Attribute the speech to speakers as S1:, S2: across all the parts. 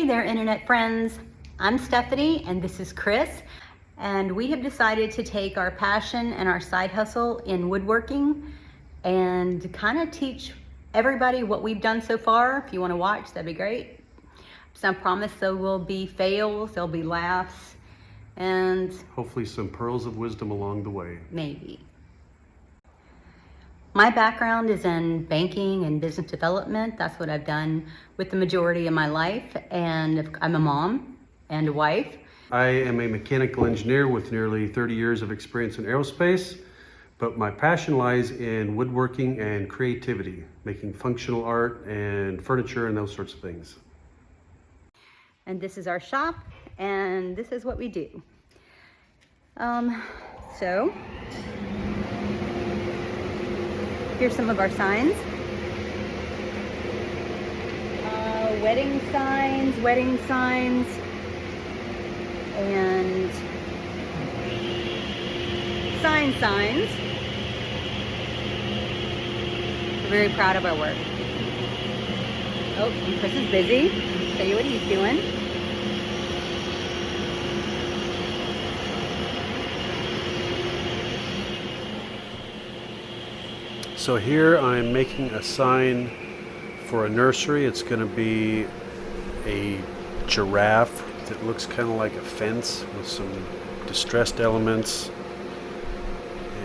S1: Hey there, internet friends. I'm Stephanie and this is Chris. And we have decided to take our passion and our side hustle in woodworking and kind of teach everybody what we've done so far. If you want to watch, that'd be great. So I promise there will be fails, there'll be laughs, and
S2: hopefully some pearls of wisdom along the way.
S1: Maybe. My background is in banking and business development. That's what I've done with the majority of my life. And I'm a mom and a wife.
S2: I am a mechanical engineer with nearly 30 years of experience in aerospace, but my passion lies in woodworking and creativity, making functional art and furniture and those sorts of things.
S1: And this is our shop, and this is what we do. So here's some of our signs. Wedding signs, and signs. We're very proud of our work. Oh, and Chris is busy. I'll show you what he's doing.
S2: So here I'm making a sign for a nursery. It's going to be a giraffe that looks kind of like a fence with some distressed elements.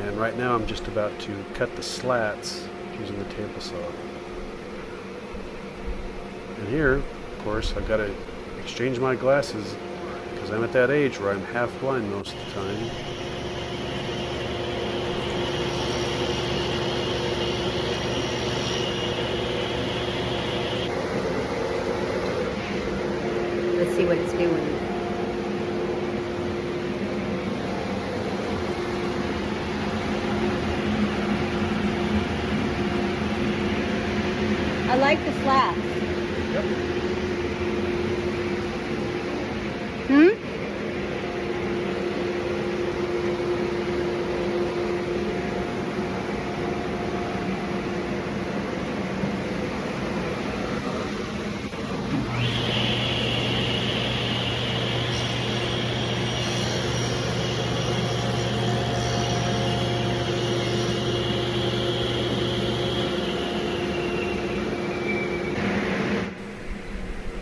S2: And right now I'm just about to cut the slats using the table saw. And here, of course, I've got to exchange my glasses because I'm at that age where I'm half blind most of the time.
S1: Let's see what it's doing. I like the slats.
S2: Yep.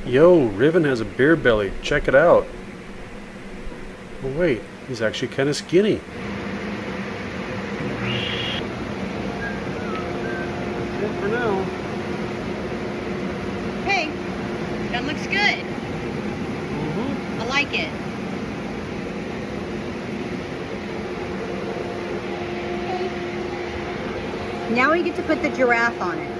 S2: Yo, Riven has a beer belly. Check it out. Oh wait, he's actually kind of skinny. That's it for now.
S1: Hey, that looks good. I like it. Now we get to put the giraffe on it.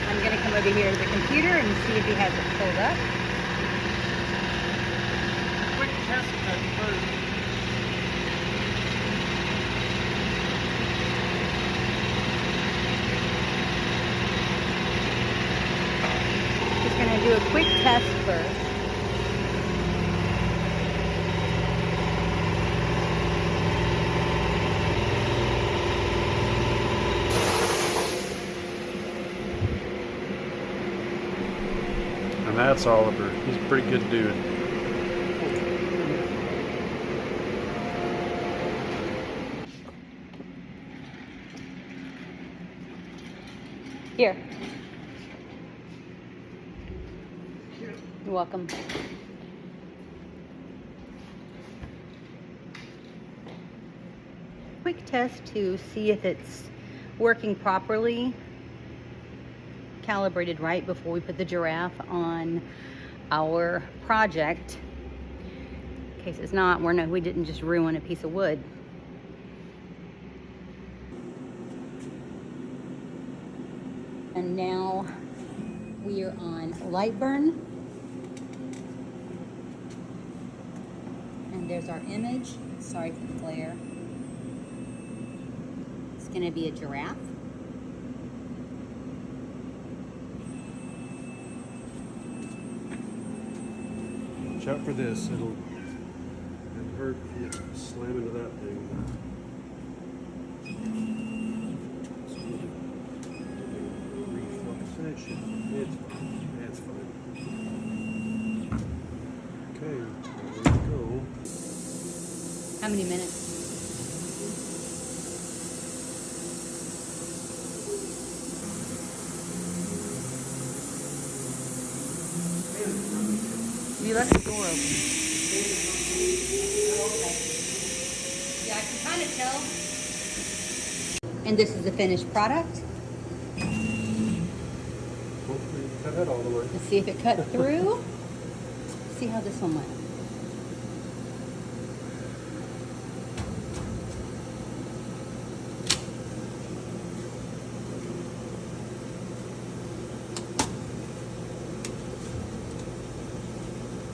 S1: I'm going to come over here to the computer and see if he has it pulled up.
S2: Quick test cut first.
S1: Just going to do a quick test first.
S2: And that's Oliver. He's a pretty good dude.
S1: Here. You're welcome. Quick test to see if it's working properly, calibrated right before we put the giraffe on our project. In case it's not, we didn't just ruin a piece of wood. And now we are on Lightburn. And there's our image. Sorry for the glare. It's going to be a giraffe.
S2: Watch out for this. It'll hurt if you slam into that thing. finish. It's fine. It's fine. Okay, there we go.
S1: How many minutes? You left the door open. Yeah, I can kind of tell. And this is the finished product.
S2: Hopefully you cut that all the way.
S1: Let's see if it cut through. See how this one went.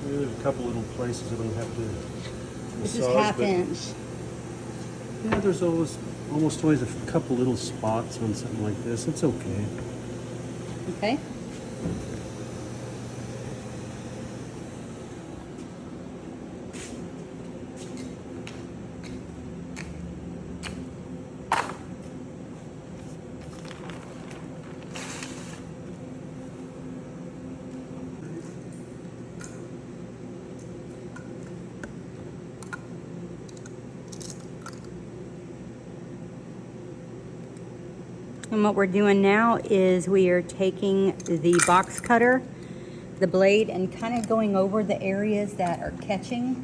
S2: There's a couple little places that I'm gonna have to
S1: This is
S2: massage,
S1: half
S2: but
S1: inch.
S2: yeah, there's almost always a couple little spots on something like this. It's okay.
S1: Okay. And what we're doing now is we are taking the box cutter, the blade, and kind of going over the areas that are catching.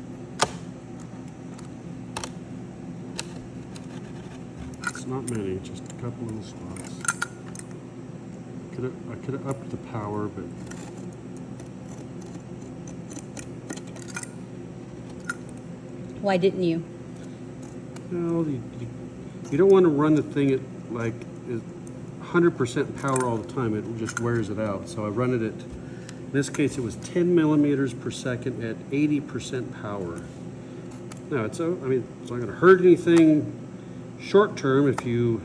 S2: It's not many, just a couple little spots. I could have upped the power, but
S1: Why didn't you?
S2: no, you don't want to run the thing at like 100% power all the time. It just wears it out. So I run it at, in this case, it was 10 millimeters per second at 80% power. Now it's not going to hurt anything short term if you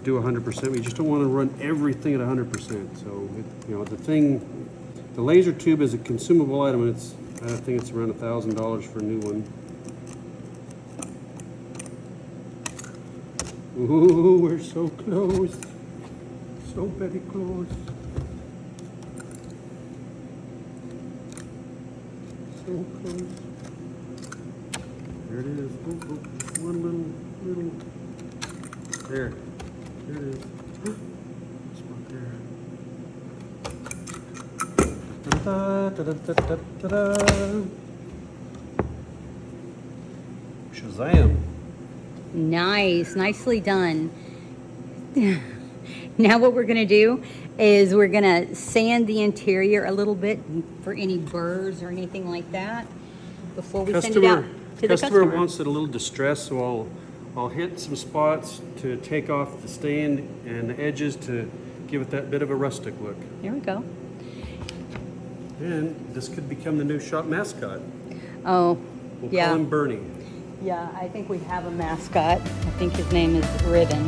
S2: do 100%. But you just don't want to run everything at 100%. So the laser tube is a consumable item, and I think it's around $1,000 for a new one. Ooh, we're so close. So very close. So close. There it is. Oh, one little. There. There it is. Spot there. Da-da-da-da-da-da-da. Shazam.
S1: Nice, nicely done. Now what we're gonna do is we're gonna sand the interior a little bit for any burrs or anything like that before we send it out to the customer.
S2: Customer wants it a little distressed, so I'll hit some spots to take off the stain and the edges to give it that bit of a rustic look.
S1: Here we go.
S2: And this could become the new shop mascot.
S1: Oh,
S2: We'll
S1: yeah.
S2: call him Bernie.
S1: Yeah, I think we have a mascot. I think his name is Ribbon.